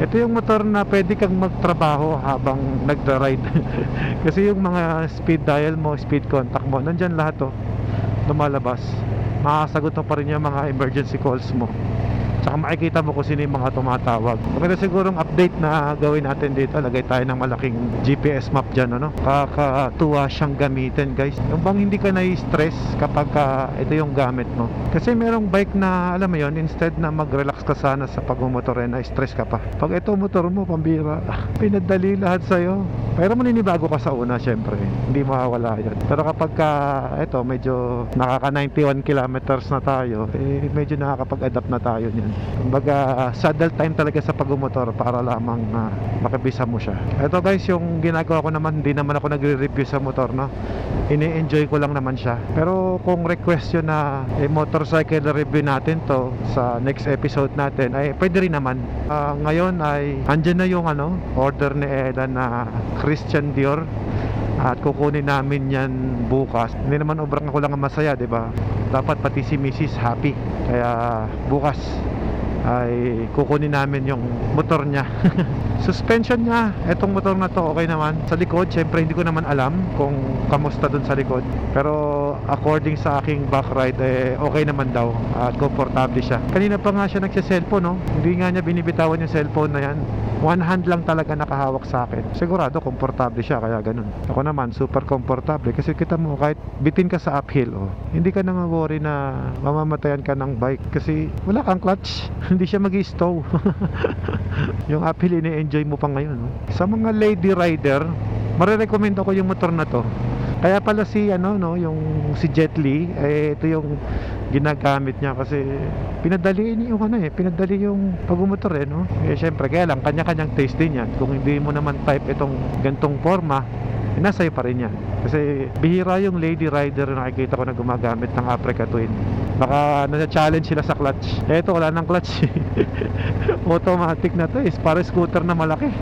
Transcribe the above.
Ito yung motor na pwede kang magtrabaho habang nagda-ride. Kasi yung mga speed dial mo, speed contact mo, nandyan lahat to, lumalabas. Makakasagot mo pa rin yung mga emergency calls mo. Tsaka makikita mo kung sino yung mga tumatawag. Maganda sigurong update na gawin natin dito. Lagay tayo ng malaking GPS map dyan, ano? Kakatuwa siyang gamitin, guys. Yung bang hindi ka na-stress kapag ito yung gamit mo. Kasi merong bike na, alam mo yon, instead na mag-relax ka sana sa pagmumotor, na-stress ka pa. Pag ito motor mo, pambira, pinadali lahat sa'yo. Pero maninibago ka sa una, syempre. Hindi mawawala yun. Pero kapag ito, medyo nakaka 91 kilometers na tayo, medyo nakakapag-adapt na tayo niyan. Kumbaga, saddle time talaga sa pagmumotor para lamang makabisa mo siya. Ito guys, yung ginagawa ko naman, hindi naman ako nagre-review sa motor, no? Ini-enjoy ko lang naman siya. Pero kung request yun na motorcycle review natin to sa next episode natin, ay pwede rin naman. Ngayon ay andyan na yung order ni Ella na Christian Dior. At kukunin namin yan bukas. Hindi naman obrang ako lang ang masaya, diba? Dapat pati si Mrs. happy. Kaya bukas ay kukunin namin yung motor niya. Suspension niya, etong motor na to okay naman. Sa likod, syempre hindi ko naman alam kung kamusta dun sa likod. Pero according sa aking back ride, okay naman daw at komportable siya. Kanina pa nga siya nagsa-cellphone, no? Hindi nga niya binibitawan yung cellphone na yan. One hand lang talaga nakahawak sa akin. Sigurado komportable siya, kaya ganun. Ako naman super komportable kasi kita mo kahit bitin ka sa uphill, hindi ka nang worry na mamamatayan ka ng bike kasi wala kang clutch. Hindi siya mag-stow. Yung uphill ini-enjoy mo pa ngayon, no? Sa mga lady rider, marirecommend ako yung motor na to. Kaya pala si yung si Jet Li, ito yung ginagamit niya kasi pinadali pinadali yung pagmumotor, no? Syempre kaya lang kanya-kanyang taste din yan. Kung hindi mo naman type itong gantong forma, nasa iyo pa rin yan. Kasi bihira yung lady rider na nakikita ko na gumagamit ng Africa Twin. Baka nasa-challenge sila sa clutch. Eto wala nang clutch. Automatic na to, para scooter na malaki.